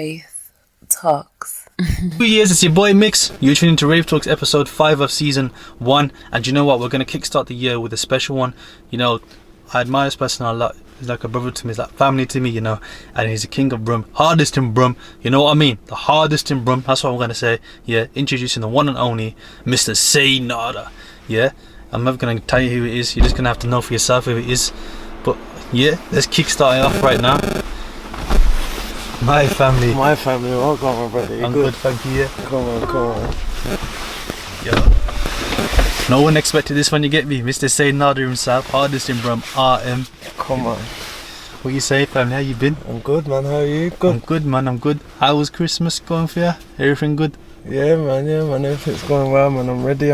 Wraith Talks. 2 years, it's your boy Mix. You're tuning to Wraith Talks episode 5 of season 1. And you know what? We're going to kickstart the year with a special one. You know, I admire this person a lot. He's like a brother to me, he's like family to me, you know. And he's the king of Brum. Hardest in Brum. You know what I mean? The hardest in Brum. That's what I'm going to say. Yeah, introducing the one and only Mr. Saynarda. Yeah, I'm never going to tell you who it is. You're just going to have to know for yourself who it is. But yeah, let's kickstart it off right now. My family, welcome my brother. I'm good, thank you. Yeah. Come on. Yo. No one expected this when you get me. Mr. Saynarda himself, hardest in Brum, RM. Come on. What you say, family? How you been? I'm good, man. How are you? Good. I'm good, man. I'm good. How was Christmas going for you? Everything good? Yeah, man. Everything's going well, man. I'm ready.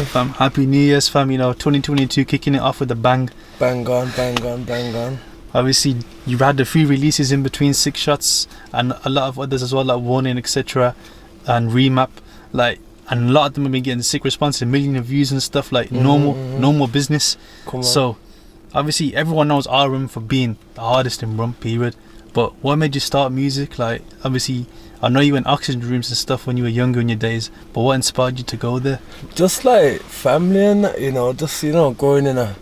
Fam, happy New Year's, fam. You know, 2022 kicking it off with a bang. Bang on. Obviously, you had the 3 releases in between, 6 shots, and a lot of others as well, like Warning, etc., and Remap, like, and a lot of them have been getting sick response, 1 million views and stuff, like normal business. Come on. So, obviously, everyone knows RM for being the hardest in Brum, period. But what made you start music? Like, obviously, I know you went oxygen rooms and stuff when you were younger in your days, but what inspired you to go there? Just like family and that, you know, just, you know, growing in a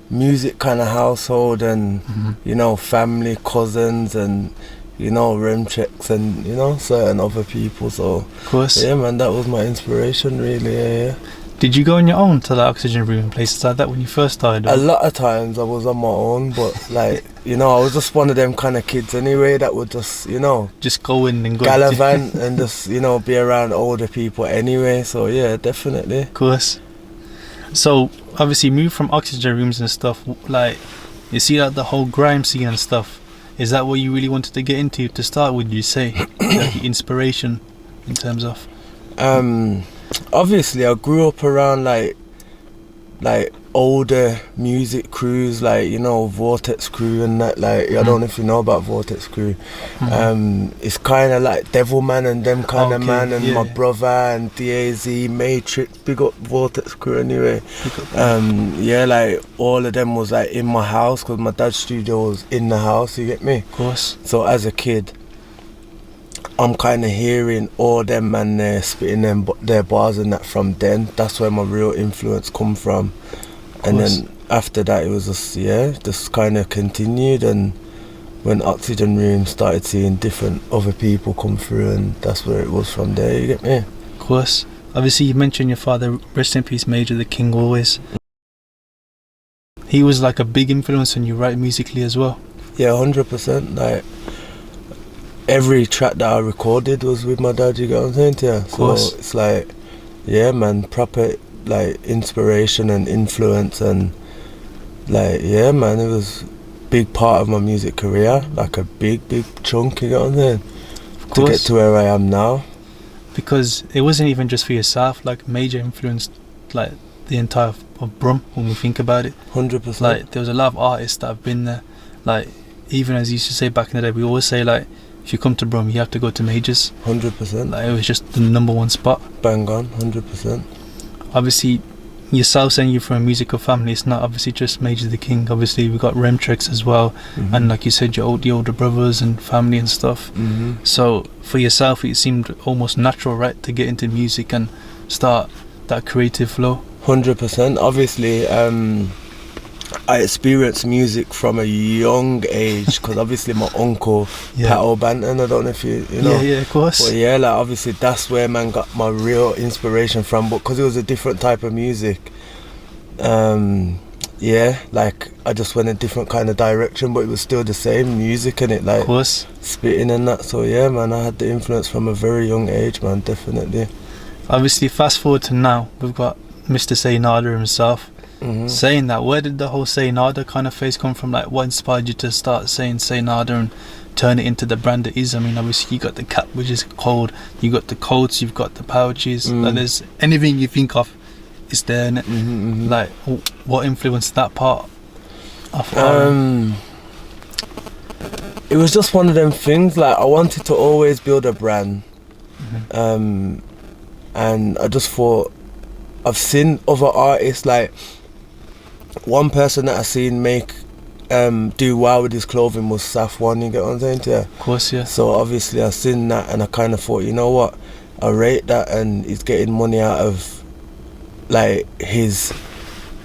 music kind of household and you know, family, cousins and, you know, rem checks and, you know, certain other people. So of course, yeah, man, that was my inspiration really. Yeah. Did you go on your own to the oxygen room and places like that when you first started? A lot of times I was on my own, but like, you know, I was just one of them kind of kids anyway that would just, you know, just go in and go gallivant and just, you know, be around older people anyway. So yeah, definitely. Of course. So obviously moved from oxygen rooms and stuff, like, you see like the whole grime scene and stuff. Is that what you really wanted to get into to start, would you say? Like the inspiration in terms of? Obviously I grew up around like older music crews, like, you know, Vortex Crew and that, like, I don't know if you know about Vortex Crew. It's kind of like Devilman and them kind of man, and my brother and DAZ, Matrix, big up Vortex Crew anyway. Yeah, like all of them was like in my house because my dad's studio was in the house, you get me? Of course. So as a kid I'm kind of hearing all them man there spitting their bars and that from then. That's where my real influence come from. And then after that it was just, yeah, just kind of continued, and when Oxygen Room started seeing different other people come through, and that's where it was from there, you get me? Of course. Obviously you mentioned your father, rest in peace Major, the king always. He was like a big influence on you, right, musically as well? Yeah, 100%. Like every track that I recorded was with my dad, you get what I'm saying to you? So it's like, yeah man, proper like inspiration and influence, and like, yeah man, it was big part of my music career, like a big chunk, you get what I'm saying? To get to where I am now. Because it wasn't even just for yourself, like Major influenced like the entire of Brum when we think about it. 100%. Like there was a lot of artists that have been there, like even as you used to say back in the day, we always say like, if you come to Brum, you have to go to Majors. 100%. Like, it was just the #1 spot. Bang on, 100%. Obviously, yourself saying you're from a musical family, it's not obviously just Major the King. Obviously, we've got Remtrex as well. And like you said, the older brothers and family and stuff. So, for yourself, it seemed almost natural, right, to get into music and start that creative flow? 100%. Obviously, I experienced music from a young age because obviously my uncle Pat O'Banton, I don't know if you know. Yeah, of course. But yeah, like obviously that's where man got my real inspiration from, but because it was a different type of music, yeah, like I just went a different kind of direction, but it was still the same music and it, like, of course, spitting and that. So yeah man, I had the influence from a very young age, man, definitely. Obviously fast forward to now, we've got Mr. Saynarda himself. Saying that, where did the whole Saynarda kind of phase come from? Like, what inspired you to start saying Saynarda and turn it into the brand it is? I mean, obviously you got the cap, which is cold, you got the coats, you've got the pouches, like there's anything you think of is there, innit? Like, what influenced that part of it was just one of them things, like I wanted to always build a brand, and I just thought, I've seen other artists, like one person that I've seen make do well with his clothing was Saf 1, you get what I'm saying to you? Of course, yeah. So obviously I seen that and I kind of thought, you know what, I rate that, and he's getting money out of like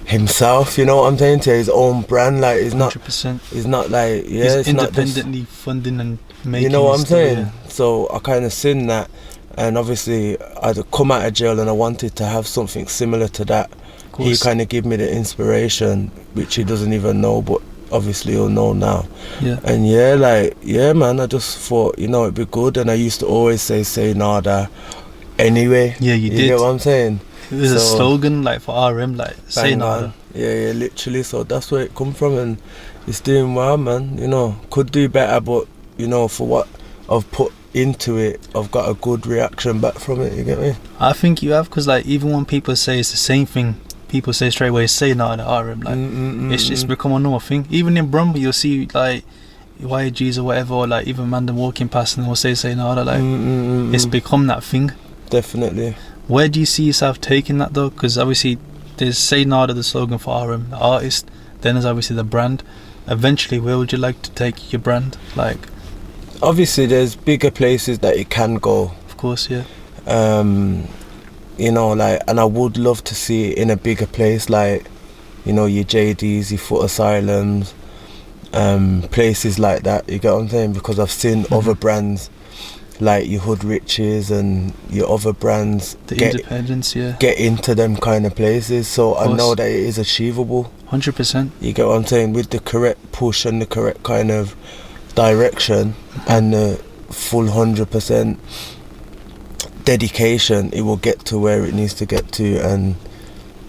himself, you know what I'm saying to you? His own brand, like he's not 100%. He's not like, yeah, He's it's independently not just, funding and making. you know what I'm saying? Yeah. So I kind of seen that, and obviously I'd come out of jail and I wanted to have something similar to that. He kind of gave me the inspiration, which he doesn't even know, but obviously he'll know now. Yeah. And yeah, like, yeah, man, I just thought, you know, it'd be good. And I used to always say Saynarda anyway. Yeah, you did. You get what I'm saying? It was a slogan like for RM, like Saynarda. Yeah, literally. So that's where it come from, and it's doing well, man. You know, could do better, but you know, for what I've put into it, I've got a good reaction back from it. You get me? I think you have, because like even when people say it's the same thing, people say straight away Saynarda RM. Like it's just become a normal thing. Even in Brumby, you'll see like YGs or whatever, or like even man them walking past and they'll say Saynarda. Like it's become that thing. Definitely. Where do you see yourself taking that though? Because obviously there's Saynarda, the slogan for RM, the artist. Then there's obviously the brand. Eventually, where would you like to take your brand? Like, obviously, there's bigger places that it can go. Of course, yeah. You know, like, and I would love to see it in a bigger place, like, you know, your JDs, your foot asylums, places like that. You get what I'm saying? Because I've seen other brands, like your Hood Riches and your other brands, independence, get into them kind of places. So I know that it is achievable. 100%. You get what I'm saying? With the correct push and the correct kind of direction and the full 100% dedication, it will get to where it needs to get to, and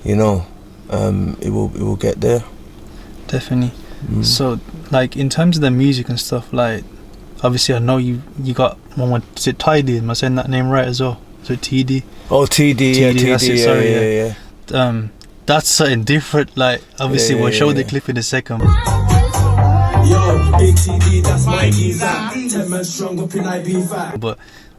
you know, it will get there. Definitely. So, like in terms of the music and stuff, like obviously I know you got one with, is it Tidy? Am I saying that name right as well? Is it TD? Oh, TD, yeah, TD, that's it, sorry, yeah. That's something different. Like obviously we'll show the clip in a second. Yo, big TD, that's my geezer. 10 men strong up in IB5. But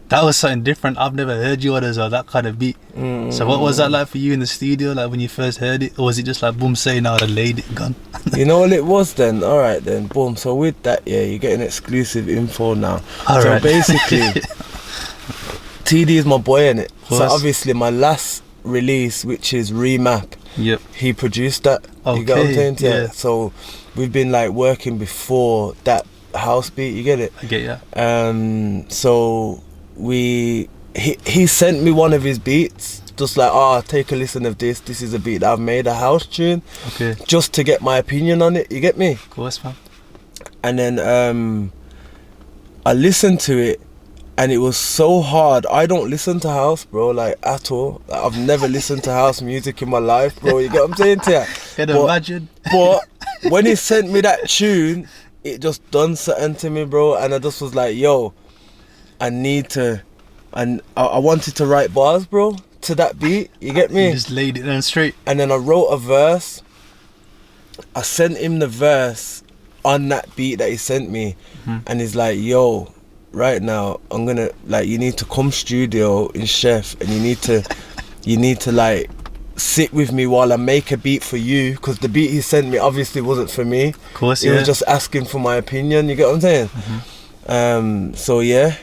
that was something different. I've never heard you on as well, that kind of beat. So what was that like for you in the studio, like when you first heard it? Or was it just like boom, Saynarda, laid it, gone? You know what it was then? Alright then, boom. So with that, yeah, you're getting exclusive info now. So basically, TD is my boy, innit? So obviously my last release, which is Remap, he produced that. Okay, you get what I'm saying? yeah. So we've been like working before that house beat, you get it? I get ya. So he sent me one of his beats, just like, take a listen of this is a beat that I've made, a house tune, just to get my opinion on it, you get me? Of course, man. And then I listened to it, and it was so hard. I don't listen to house, bro, like at all. Like, I've never listened to house music in my life, bro, you get what I'm saying to you? Can you imagine? But when he sent me that tune, it just done something to me, bro, and I just was like, yo, I need to, and I wanted to write bars, bro, to that beat, you get me? You just laid it down straight. And then I wrote a verse. I sent him the verse on that beat that he sent me, and he's like, yo, right now I'm gonna, like, you need to come studio in Chef, and you need to like sit with me while I make a beat for you, because the beat he sent me obviously wasn't for me. Of course, he was just asking for my opinion, you get what I'm saying? So yeah,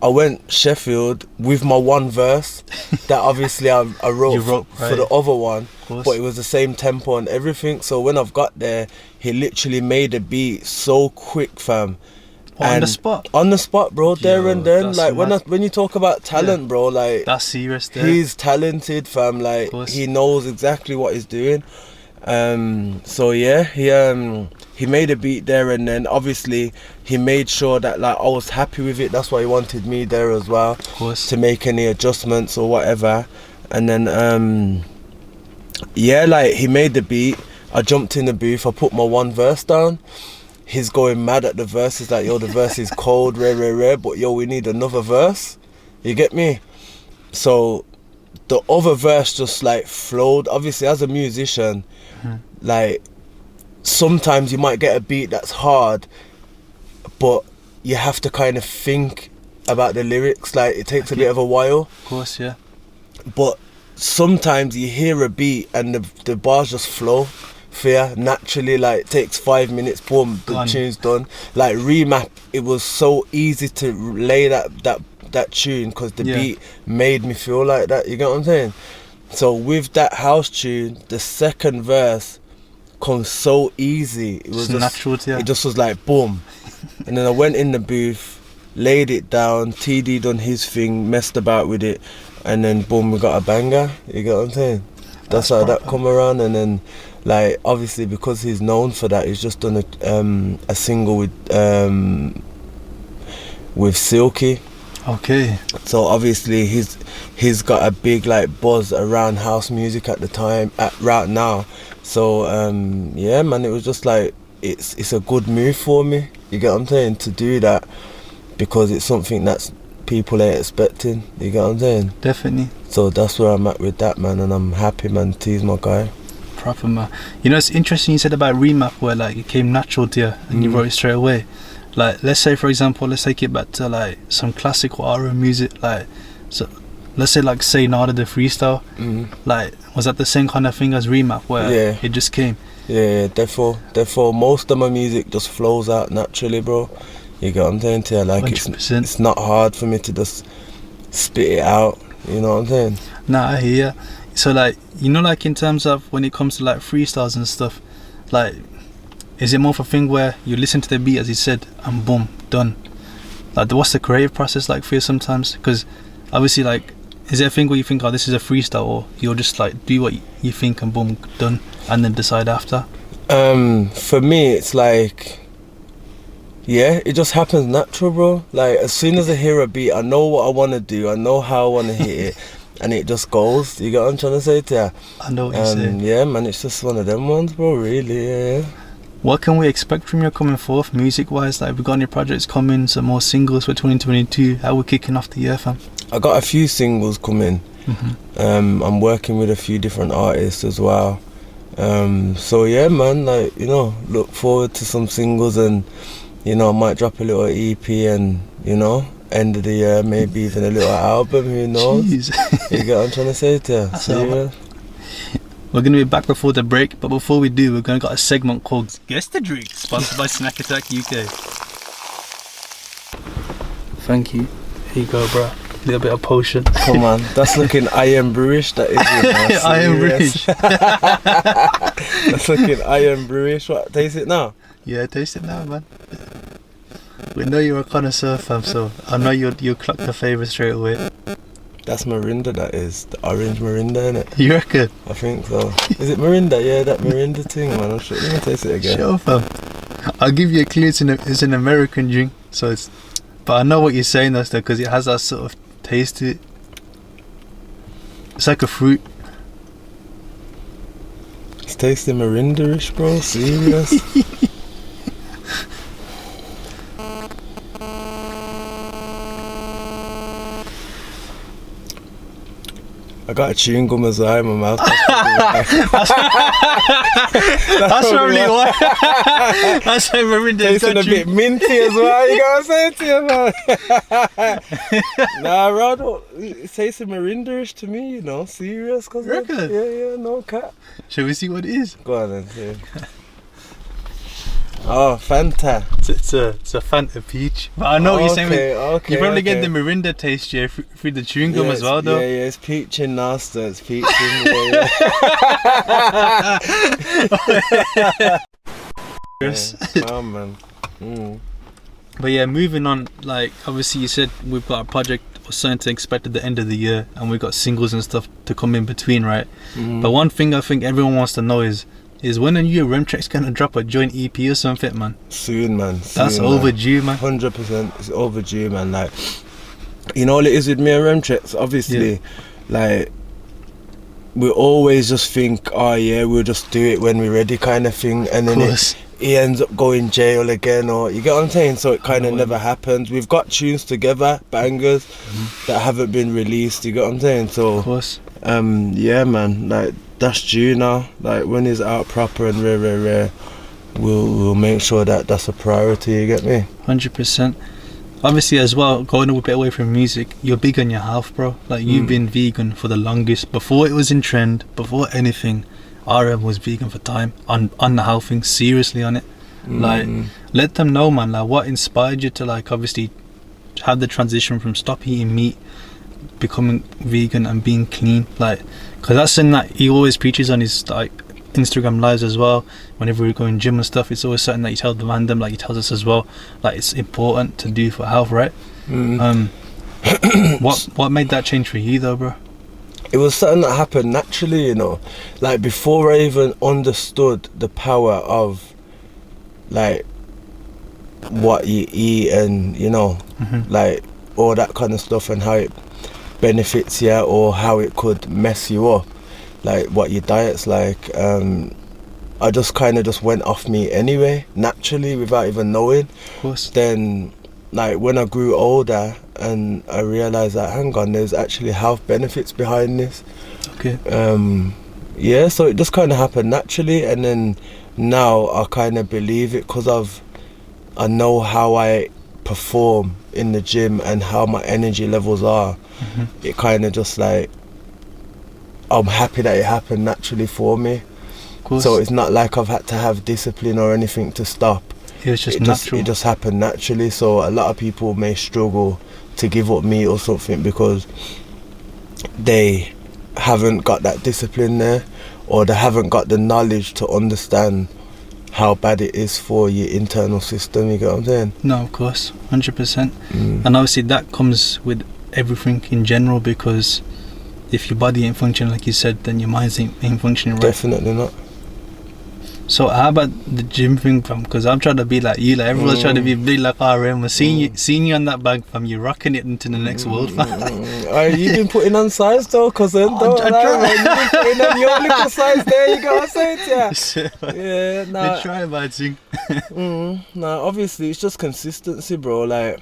I went Sheffield with my one verse that obviously I wrote for the other one, but it was the same tempo and everything. So when I've got there, he literally made a beat so quick, fam. On the spot? On the spot, bro, there and then. Like mad. when you talk about talent, bro, like that's serious there. He's talented, fam, like he knows exactly what he's doing. So yeah, he made a beat there, and then obviously he made sure that like I was happy with it. That's why he wanted me there as well, of course, to make any adjustments or whatever. And then yeah, like he made the beat, I jumped in the booth, I put my one verse down. He's going mad at the verse. He's like, yo, the verse is cold, rare, but yo, we need another verse, you get me? So the other verse just like flowed. Obviously as a musician, like sometimes you might get a beat that's hard, but you have to kind of think about the lyrics, like it takes a bit of a while. Of course, yeah. But sometimes you hear a beat and the bars just flow fear naturally, like takes 5 minutes, boom, the Done. tune's done. Like Remap, it was so easy to lay that tune because the beat made me feel like that. You get what I'm saying? So with that house tune, the second verse comes so easy. It was Just just natural to you. It just was like boom, and then I went in the booth, laid it down. TD done his thing, messed about with it, and then boom, we got a banger. You get what I'm saying? That's how that come around. And then, like, obviously because he's known for that, he's just done a single with Silky. Okay. So obviously he's got a big like buzz around house music at the time, right now. So yeah, man, it was just like it's a good move for me. You get what I'm saying? To do that, because it's something that's people ain't expecting. You get what I'm saying? Definitely. So that's where I'm at with that, man, and I'm happy, man. T's my guy. Proper, man. You know, it's interesting you said about Remap, where like it came natural to you and you wrote it straight away. Like, let's say, for example, let's take it back to like some classical R&B music, like, so let's say like Saynarda the freestyle. Like, was that the same kind of thing as Remap, where it just came? Yeah, therefore most of my music just flows out naturally, bro. You get what I'm saying to you? Like 100%. it's not hard for me to just spit it out. You know what I'm saying? Nah, I hear. So like, you know, like in terms of when it comes to like freestyles and stuff, like, is it more of a thing where you listen to the beat as he said and boom, done? Like, what's the creative process like for you sometimes? Because obviously, like, is there a thing where you think, oh, this is a freestyle, or you'll just like do what you think and boom, done, and then decide after? For me, it's like, yeah, it just happens natural, bro. Like, as soon as I hear a beat, I know what I want to do, I know how I want to hit it, and it just goes. You get what I'm trying to say to you? I know what you're saying. Yeah, man, it's just one of them ones, bro, really, yeah. What can we expect from you coming forth, music-wise? Like, we got any projects coming, some more singles for 2022? How we kicking off the year, fam? I got a few singles coming. I'm working with a few different artists as well. So yeah, man, like, you know, look forward to some singles, and, you know, I might drop a little EP, and, you know, end of the year, maybe even a little album, who knows? Jeez. You get what I'm trying to say to you? So, yeah. We're going to be back before the break, but before we do, we're going to got a segment called Guess the Drink, sponsored by Snack Attack UK. Thank you. Here you go, bro. A little bit of potion. Come on, that's looking iron brewish, that is it, man. Iron brewish. That's looking iron brewish. What, taste it now? Yeah, taste it now, man. We know you're a connoisseur, fam, so I know you'll clock the favour straight away. That's Mirinda, that is. The orange Mirinda, innit? You reckon? I think so. Is it Mirinda? Yeah, that Mirinda thing, man. I'm sure. Let me taste it again. Sure, fam. I'll give you a clue. It's an American drink, so it's. But I know what you're saying, though, because it has that sort of taste to it. It's like a fruit. It's tasting Mirinda-ish, bro. Serious. I got a chewing gum as well in my mouth. That's probably why. That's why Mirinda tasting a bit minty as well. You got what I'm saying to you, man? Nah, Rod, it's tasting Mirinda-ish to me, you know. Serious, cause reckon? Yeah, no cat. Shall we see what it is? Go on then. See. Oh, Fanta. It's a Fanta peach. But I know what you're saying. Okay, You probably get the Mirinda taste, yeah, through the chewing gum as well, though. Yeah, it's peaching nasty. It's peaching. Oh man. But yeah, moving on. Like, obviously, you said we've got a project or something to expect at the end of the year, and we've got singles and stuff to come in between, right? But one thing I think everyone wants to know is when are you Remtrex gonna drop a joint EP or something, man? Soon, man. That's overdue, man. 100%. It's overdue, man. Like, you know what it is with me and Remtrex? Obviously, like, we always just think, oh yeah, we'll just do it when we're ready, kind of thing, and then he ends up going jail again, or you get what I'm saying? So it kind of never happens. We've got tunes together, bangers that haven't been released. You get what I'm saying? So, of course. Yeah, man. Like, that's due now. Like, when it's out proper and rare, we'll make sure that that's a priority. You get me? 100%. Obviously, as well, going a bit away from music, you're big on your health, bro. Like, you've been vegan for the longest, before it was in trend, before anything. RM was vegan for time, on the health thing, seriously on it. Like, let them know, man, like what inspired you to like obviously have the transition from stop eating meat, becoming vegan and being clean, like, because that's something that he always preaches on his like Instagram lives as well. Whenever we go in gym and stuff, it's always something that he tells the random, like he tells us as well, like it's important to do for health, right? What made that change for you though, bro? It was something that happened naturally, you know, like before I even understood the power of like what you eat and, you know, like all that kind of stuff and how it benefits you or how it could mess you up, like what your diet's like. I just kind of just went off meat anyway, naturally, without even knowing. Of course. Then like when I grew older and I realised that, hang on, there's actually health benefits behind this. Okay. Yeah, so it just kind of happened naturally, and then now I kind of believe it because I know how I perform in the gym and how my energy levels are. It kind of just like, I'm happy that it happened naturally for me. Of course. So it's not like I've had to have discipline or anything to stop. It was just natural. It just happened naturally. So a lot of people may struggle to give up meat or something because they haven't got that discipline there, or they haven't got the knowledge to understand how bad it is for your internal system. You get what I'm saying? No, of course, 100%. And obviously that comes with everything in general, because if your body ain't functioning like you said, then your mind ain't functioning right. Definitely not. So how about the gym thing, fam? Because I'm trying to be like you, like everyone's trying to be big like RM. We're seeing you on that bag, fam. You're rocking it into the next world, fam. You've been putting on size though, cousin. You've been putting on your little size there. You gotta say it, yeah. Yeah, nah. You're trying, bad thing. Nah, obviously it's just consistency, bro. Like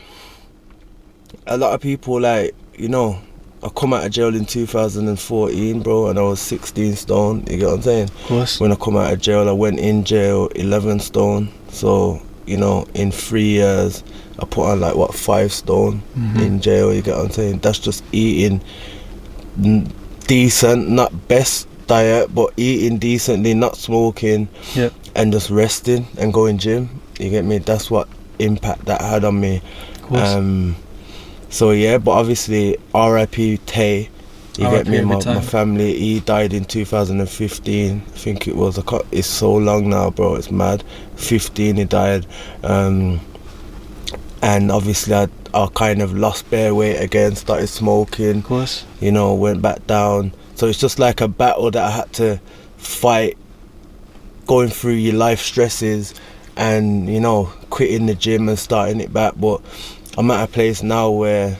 a lot of people, like, you know, I come out of jail in 2014, bro, and I was 16 stone, you get what I'm saying? Of course. When I come out of jail, I went in jail 11 stone. So, you know, in 3 years, I put on like, 5 stone in jail, you get what I'm saying? That's just eating decent, not best diet, but eating decently, not smoking, and just resting and going gym, you get me? That's what impact that had on me. Of course. So yeah, but obviously R.I.P. Tay, you get me, my family, he died in 2015, I think it was. It's so long now, bro, it's mad. 15 he died, and obviously I kind of lost bare weight again, started smoking, of course, you know, went back down. So it's just like a battle that I had to fight, going through your life stresses and, you know, quitting the gym and starting it back. But I'm at a place now where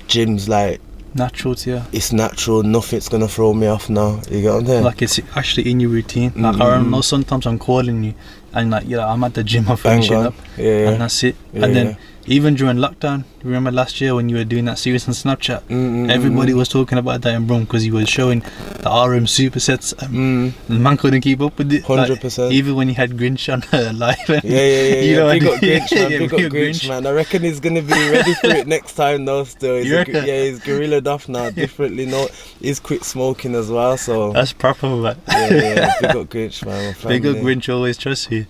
gym's like natural to you. It's natural, nothing's gonna throw me off now. You get what I'm saying? Like it's actually in your routine. Like I know sometimes I'm calling you and like, yeah, I'm at the gym, I'm finishing up, and that's it. And then even during lockdown, remember last year when you were doing that series on Snapchat, everybody was talking about that in Brum because you were showing the RM supersets. The man couldn't keep up with it. 100%. Like, even when you had Grinch on live. You know, big up Grinch, man. Big up Grinch, man. I reckon he's gonna be ready for it next time, though. Still, he's gorillaed off now. Differently, no, he's quit smoking as well. So that's proper, man. Yeah. Big up Grinch, man. Big up Grinch, always trust you.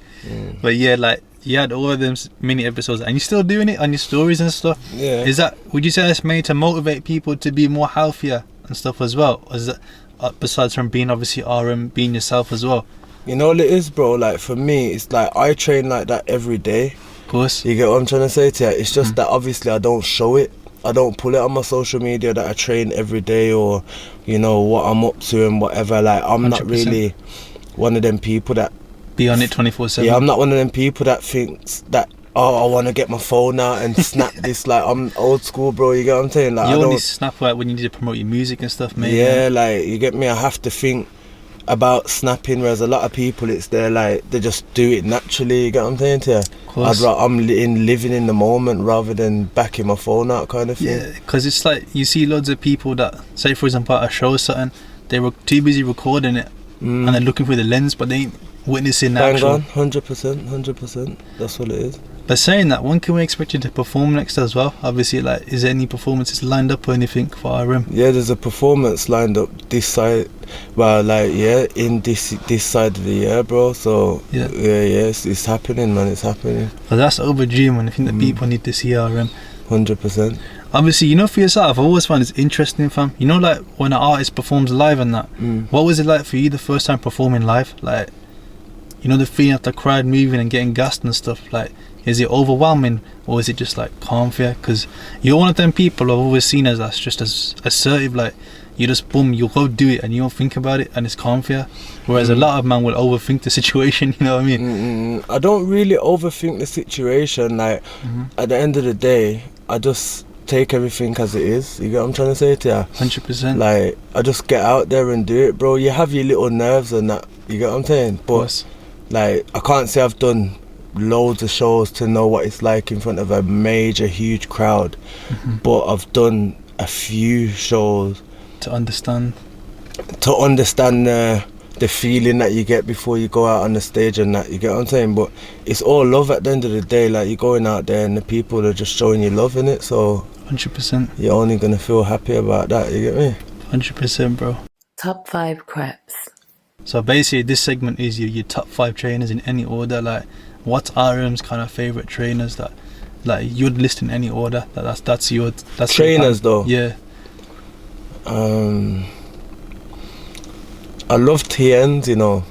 But yeah, like, you had all of them mini episodes and you're still doing it on your stories and stuff. Yeah. Is that, would you say that's made to motivate people to be more healthier and stuff as well? Or is that, besides from being obviously RM, being yourself as well? You know what it is, bro? Like for me, it's like I train like that every day. Of course. You get what I'm trying to say to you? It's just that obviously I don't show it. I don't pull it on my social media that I train every day, or, you know, what I'm up to and whatever. Like I'm 100%. Not really one of them people that be on it 24/7. Yeah, I'm not one of them people that thinks that, oh, I want to get my phone out and snap this. Like I'm old school, bro. You get what I'm saying? Like you I only snap like when you need to promote your music and stuff, mate. Yeah, like you get me. I have to think about snapping, whereas a lot of people, it's there like they just do it naturally. You get what I'm saying to you? I'm living in the moment rather than backing my phone out, kind of thing. Yeah, because it's like you see loads of people that, say for example, at a show or something, they were too busy recording it and they're looking through the lens, but they ain't witnessing the Bang actual. on, 100%. That's what it is. But saying that, when can we expect you to perform next as well? Obviously, like, is there any performances lined up or anything for RM? Yeah, there's a performance lined up this side. Well, like, yeah, in this side of the year, bro. So Yeah. It's happening, man. It's happening. But that's overdue, man. I think the people need to see RM. 100%. Obviously, you know, for yourself, I always find it's interesting, fam. You know, like, when an artist performs live and that, what was it like for you the first time performing live? Like, you know, the feeling of the crowd moving and getting gassed and stuff. Like, is it overwhelming or is it just like calm for you? Because you're one of them people I've always seen as that's just as assertive. Like, you just boom, you'll go do it and you don't think about it and it's calm for you. Whereas a lot of man will overthink the situation. You know what I mean? I don't really overthink the situation. Like, at the end of the day, I just take everything as it is. You get what I'm trying to say to you? 100%. Like, I just get out there and do it, bro. You have your little nerves and that. You get what I'm saying? But like, I can't say I've done loads of shows to know what it's like in front of a major, huge crowd. But I've done a few shows to understand the feeling that you get before you go out on the stage and that. You get what I'm saying? But it's all love at the end of the day. Like, you're going out there and the people are just showing you love in it. So 100%. You're only gonna feel happy about that. You get me? 100%, bro. Top 5 crepes. So basically, this segment is your top 5 trainers in any order. Like, what's RM's kind of favorite trainers that, like, you'd list in any order? That's your trainers though. Yeah. I love TNs, you know.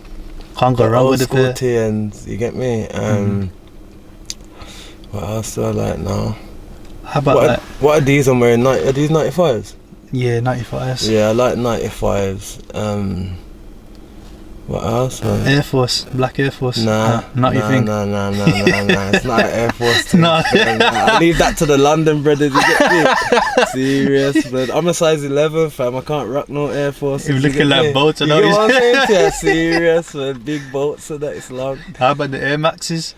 Can't go wrong with old school it. TNs. You get me? What else do I like now? How about what are these I'm wearing? Are these 95s? Yeah, 95s. Yeah, I like 95s. What else? Air Force, black Air Force. Nah, you think? Nah. It's not an Air Force thing. No. I leave that to the London brothers. You get me? Serious, but I'm a size 11, fam. I can't rock no Air Force. You're looking like boats. You know what I'm saying? Yeah, serious, man. Big boats, so that it's long. How about the Air Maxes?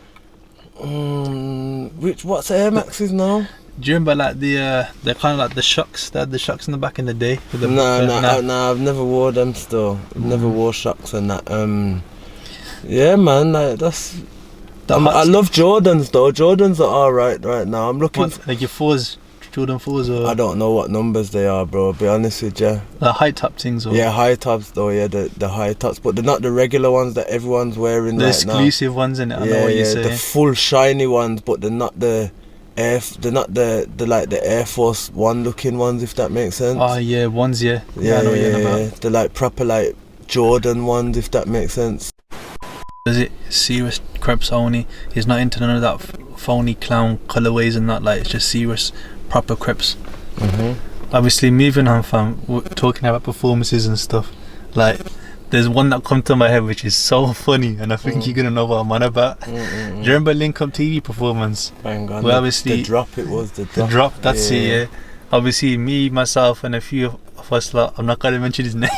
What's Air Maxes now? Do you remember, like, they're kind of like the shocks? They had the shocks in the back in the day. With the Nah, I've never wore them still. I've never wore shocks and that. Yeah, man, like, I love Jordans though. Jordans are alright right now. I'm looking like your 4s, Jordan 4s, or I don't know what numbers they are, bro. I'll be honest with you. the high top things, or Yeah, high tops though. Yeah, the high tops, but they're not the regular ones that everyone's wearing the right now. exclusive ones, in it. I know what you're saying. The full shiny ones, but they're not the Air Force One looking ones, if that makes sense. Oh yeah, ones, yeah. I know what you're about. They're like proper like Jordan ones, if that makes sense. Is it serious crepes only? He's not into none of that phony clown colorways and that. Like, it's just serious, proper crepes. Obviously, moving on, fam, we're talking about performances and stuff. Like, there's one that come to my head which is so funny, and I think you're gonna know what I'm on about. Do you remember Link Up TV performance? Bang on. Well, obviously, the drop. It was the drop. The drop. That's it. Yeah. Obviously, me, myself, and a few of us lot. I'm not gonna mention his name,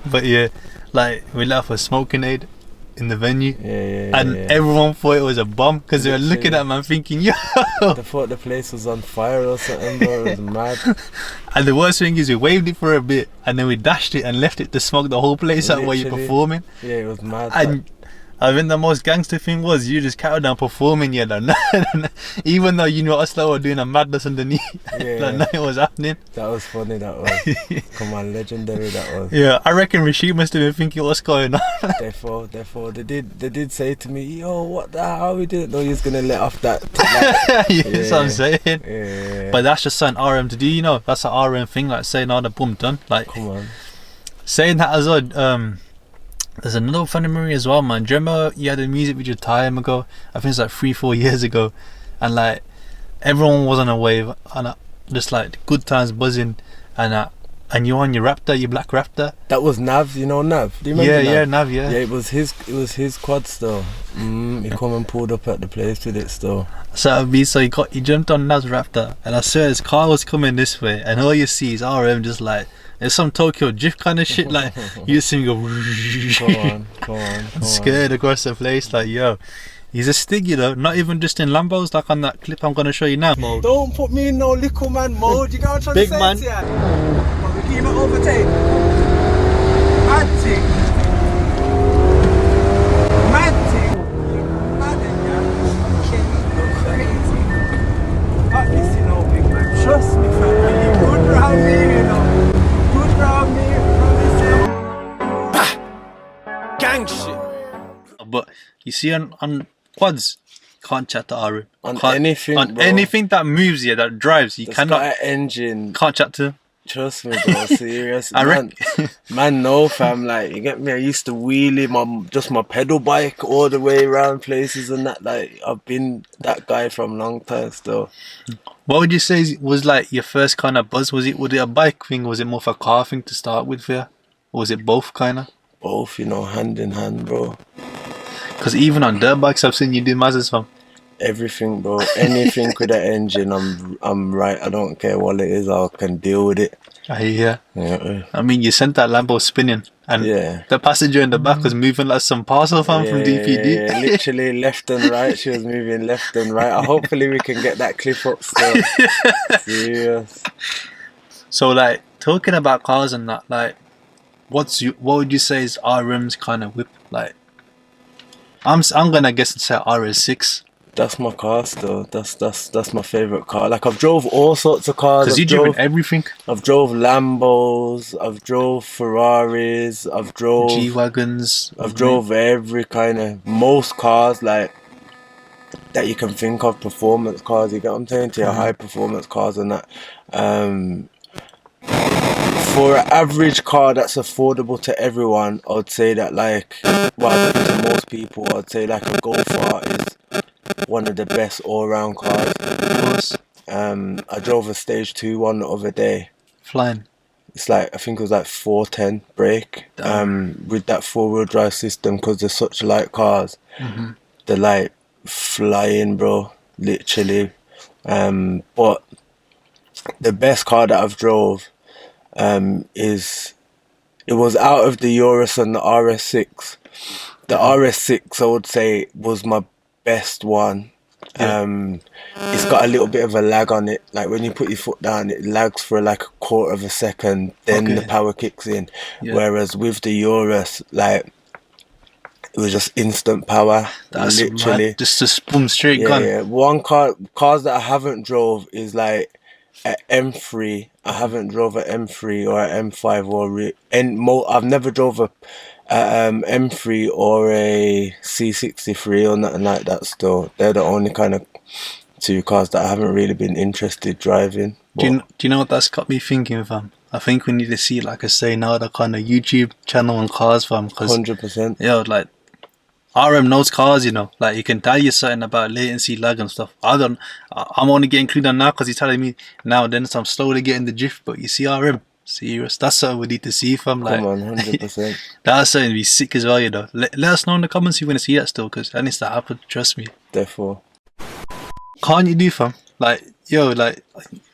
but yeah, like, we let off a smoking aid in the venue, and everyone thought it was a bomb because they were looking at man thinking, yo. They thought the place was on fire or something, bro. It was mad. And the worst thing is, we waved it for a bit and then we dashed it and left it to smoke the whole place out while you're performing. Yeah, it was mad. And I think the most gangster thing was you just carried on performing, even though you know us were doing a madness underneath. Nothing was happening. That was funny, that was. Come on, legendary that was. Yeah, I reckon Rashid must have been thinking what's going on. Therefore, they did say to me, yo, what the hell, we didn't know you was gonna let off that. That's what I'm saying. Yeah. But that's just something RM to do, you know. That's an RM thing, like Saynarda, boom, done. Like, come on. Saying that as well, there's another funny memory as well, man. Do you remember you had a music video time ago? I think it's like 3-4 years ago, and like everyone was on a wave and just like good times buzzing, and you on your Raptor, your black Raptor. That was Nav, you know Nav. Do you remember Nav? Nav, yeah. Yeah, it was his quad still. He come and pulled up at the place with it still. So he jumped on Nav's Raptor, and I swear his car was coming this way, and all you see is RM just like, it's some Tokyo Drift kind of shit. Like, you see him go come on, scared across the place. Like, yo, he's a stig, you know. Not even just in Lambos, like on that clip I'm gonna show you now. Don't put me in no little man mode. You got what I'm trying big to say man. to you? We keep it overtake. Antique. you see on quads, can't chat to RM. On anything, on bro. anything that moves, yeah, that drives, you It's cannot. got an engine. Can't chat to. Trust me, bro. Serious. I man, no, fam. Like, you get me? I used to wheelie my pedal bike all the way around places and that. Like, I've been that guy from long time still. What would you say was like your first kind of buzz? Was it a bike thing? Was it more of a car thing to start with for you? Or was it both kind of? Both, you know, hand in hand, bro. Because even on dirt bikes, I've seen you do mazes, fam. Everything, bro. Anything with an engine, I'm right. I don't care what it is. I can deal with it. I hear. Yeah. I mean, you sent that Lambo spinning, and Yeah. the passenger in the back was moving like some parcel fan from DPD. Yeah, literally left and right. She was moving left and right. Hopefully we can get that clip up still. Serious. So, like, talking about cars and that, like, what would you say is RM's kind of whip? Like, I'm gonna guess and say RS6. That's my car still. That's my favorite car. Like, I've drove all sorts of cars. Because you driven everything. I've drove Lambos. I've drove Ferraris. I've drove G-Wagons. I've drove every kind of, most cars, like, that you can think of, performance cars, you get what I'm saying? To your high performance cars and that. For an average car that's affordable to everyone, I'd say that, like, well, to most people, I'd say like a Golf R is one of the best all-round cars. Of course. I drove a stage 2 one the other day. Flying. It's like, I think it was like 410 brake, with that 4-wheel drive system, because they're such light cars. They're like flying, bro, literally. But the best car that I've drove it was out of the Urus and the RS6. The RS6, I would say, was my best one. It's got a little bit of a lag on it. Like, when you put your foot down, it lags for like a quarter of a second, then the power kicks in. Whereas with the Urus, like, it was just instant power. That's literally mad. Just boom, straight gun. Yeah. Cars that I haven't drove is like an M3. I haven't drove an M3 or an M5 I've never drove a M3 or a C63 or nothing like that still. They're the only kind of 2 cars that I haven't really been interested driving. Do you know what that's got me thinking, fam? I think we need to see like a Saynarda kind of YouTube channel on cars, fam. 100%. Yeah, like, RM knows cars, you know. Like, he can tell you something about latency, lag and stuff. I'm only getting clued on now because he's telling me now and then, so I'm slowly getting the drift. But you see RM, serious. That's something we need to see, fam. Like, Come on, 100%. that's something to be sick as well, you know. Let us know in the comments if you want to see that still, because that needs to happen, trust me. Therefore. Can't you do, fam? Like, yo, like,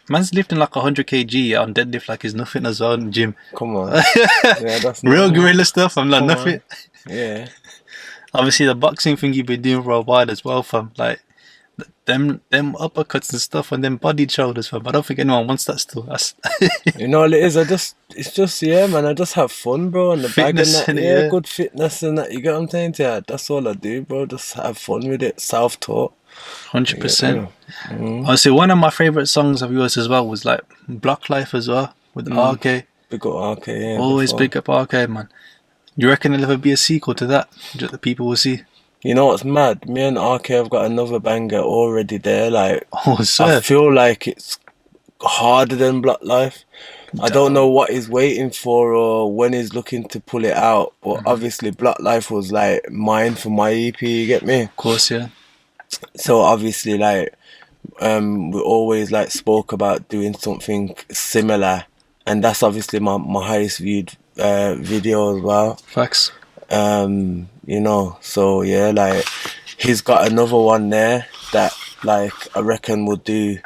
man's lifting like 100 kg on deadlift like it's nothing as well in the gym. Come on. Yeah, that's real gorilla stuff. I'm like, Come nothing. on. Yeah. Obviously, the boxing thing you've been doing for a while as well, fam. Like, them uppercuts and stuff and them body shoulders, fam. I don't think anyone wants that still. That's You know what it is? It's just, yeah, man, I just have fun, bro, and the bag and Fitness that. in it, Yeah, yeah. good fitness and that. You get what I'm saying to you? That's all I do, bro. Just have fun with it. Self-taught. 100%. Honestly, one of my favourite songs of yours as well was like Block Life as well with RK. Big up RK, yeah. Always before. big up RK, man. You reckon there'll ever be a sequel to that that the people will see? You know what's mad? Me and RK have got another banger already there. Like, Oh, sir. I feel like it's harder than Block Life. I don't know what he's waiting for or when he's looking to pull it out. But obviously, Block Life was like mine for my EP. You get me? Of course, yeah. So obviously, like, we always like spoke about doing something similar, and that's obviously my highest viewed video as well. Facts. You know, so yeah, like, he's got another one there that, like, I reckon would do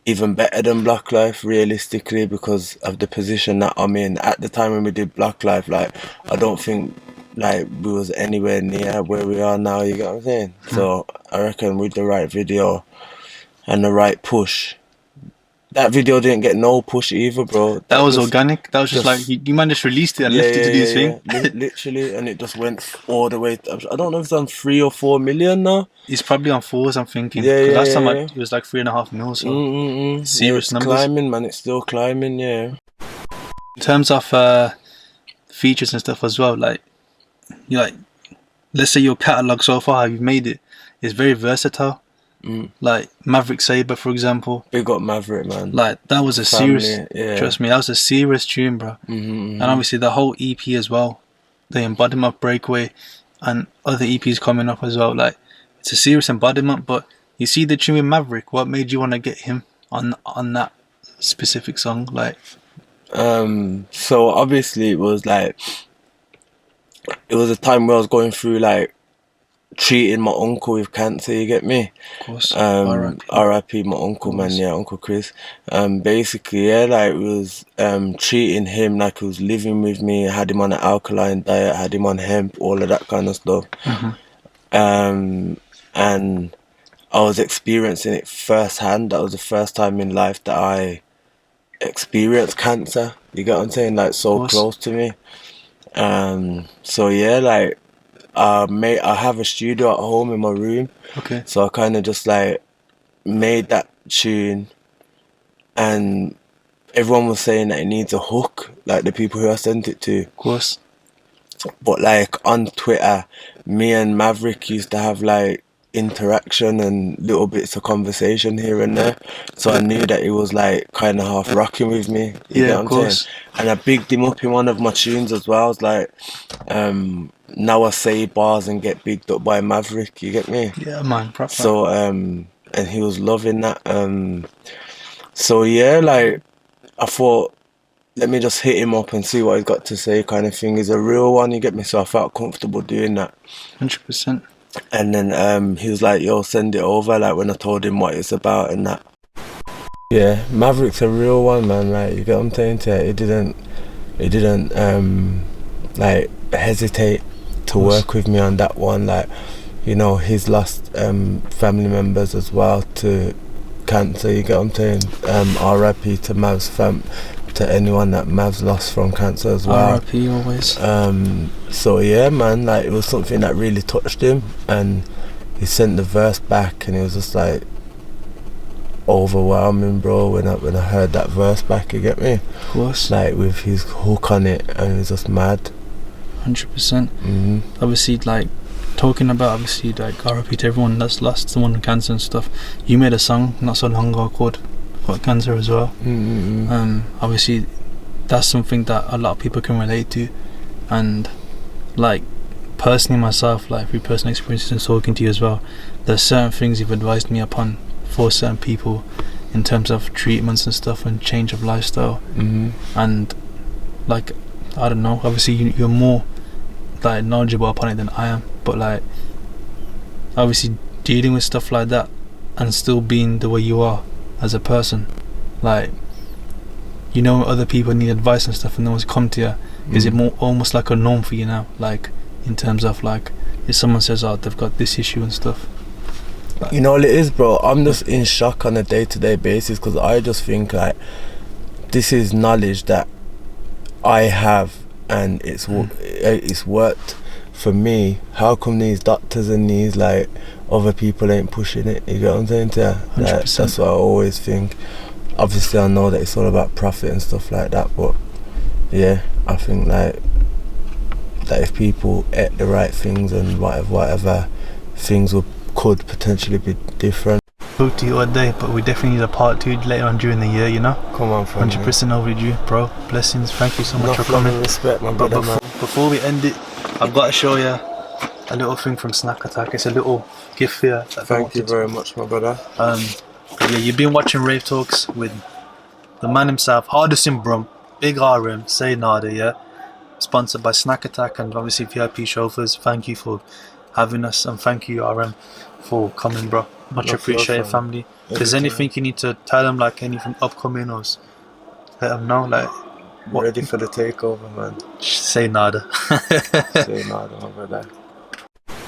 even better than Block Life realistically, because of the position that I'm in. At the time when we did Block Life, like, I don't think like we was anywhere near where we are now, you get what I'm saying? So I reckon with the right video and the right push. That video didn't get no push either, bro. That was organic. That was just like, you man just released it and left it to do his thing. Literally, and it just went all the way. I don't know if it's on 3 or 4 million now. He's probably on 4s, I'm thinking. Yeah, last time yeah. it was like 3.5 mil, so serious It's numbers. climbing, man. It's still climbing, yeah. In terms of features and stuff as well, like, you let's say your catalogue so far, how you've made it, is very versatile. Like Maverick Sabre, for example. Big up Maverick, man. Like that was a serious, trust me, that was a serious tune, bro. And obviously the whole EP as well, the embodiment breakaway, and other EPs coming up as well. Like it's a serious embodiment. But you see the tune with Maverick. What made you want to get him on that specific song? Like, so obviously it was a time where I was going through like treating my uncle with cancer, you get me? Of course. R.I.P. my uncle, man, yeah, Uncle Chris. Basically, yeah, like, was treating him like he was living with me. I had him on an alkaline diet, had him on hemp, all of that kind of stuff. And I was experiencing it firsthand. That was the first time in life that I experienced cancer. You get what I'm saying? Like, so close to me. So yeah, like, I have a studio at home in my room. Okay. So I kind of just like made that tune, and everyone was saying that it needs a hook, like the people who I sent it to. Of course. But like on Twitter, me and Maverick used to have like interaction and little bits of conversation here and there. So I knew that he was like kind of half rocking with me. You know what I'm saying? And I bigged him up in one of my tunes as well. I was like, now I say bars and get bigged up by Maverick, you get me? Yeah, man, proper. So, and he was loving that. So yeah, like, I thought, let me just hit him up and see what he's got to say, kind of thing. He's a real one, you get me? So I felt comfortable doing that. 100%. And then he was like, yo, send it over, like, when I told him what it's about and that. Yeah, Maverick's a real one, man, like, you get what I'm saying to you? He didn't like, hesitate to work with me on that one. Like, you know, he's lost family members as well to cancer, you get what I'm saying? R.I.P. to Mav's to anyone that Mav's lost from cancer as well. R.I.P. always. So yeah, man, like, it was something that really touched him, and he sent the verse back, and it was just like overwhelming, bro, when I heard that verse back, you get me? Of course. Like, with his hook on it, and it was just mad. 100%. Obviously, like, talking about, obviously, like, R.I.P. to everyone that's lost someone with cancer and stuff. You made a song not so long ago called Got Cancer as well. Obviously, that's something that a lot of people can relate to. And, like, personally myself, like, through personal experiences and talking to you as well, there's certain things you've advised me upon for certain people in terms of treatments and stuff and change of lifestyle. And, like, I don't know, obviously you're more like knowledgeable upon it than I am, but like, obviously dealing with stuff like that and still being the way you are as a person, like, you know, other people need advice and stuff and no one's come to you. Is it more almost like a norm for you now, like, in terms of like, if someone says, oh, they've got this issue and stuff, like, you know what it is, bro? I'm just in shock on a day-to-day basis, because I just think like this is knowledge that I have, and it's worked for me. How come these doctors and these like other people ain't pushing it? You get what I'm saying to you? Like, that's what I always think. Obviously I know that it's all about profit and stuff like that, but yeah, I think like that if people ate the right things and whatever things could potentially be different. Spoke to you all day, but we definitely need a part 2 later on during the year, you know? Come on, fam. 100% overdue, bro. Blessings, thank you so much for coming. Respect, my brother, man. Before we end it, I've got to show you a little thing from Snack Attack. It's a little gift for you. Thank you very much, my brother. Yeah, you've been watching Wraith Talks with the man himself, hardest in Brum, Big RM, Saynarda, yeah? Sponsored by Snack Attack and obviously VIP chauffeurs. Thank you for having us, and thank you, RM, for coming, bro. Much appreciated, family. If there's anything you need to tell them, like anything upcoming, or let them know, like, what? Ready for the takeover, man. Say nada. Say nada, my brother.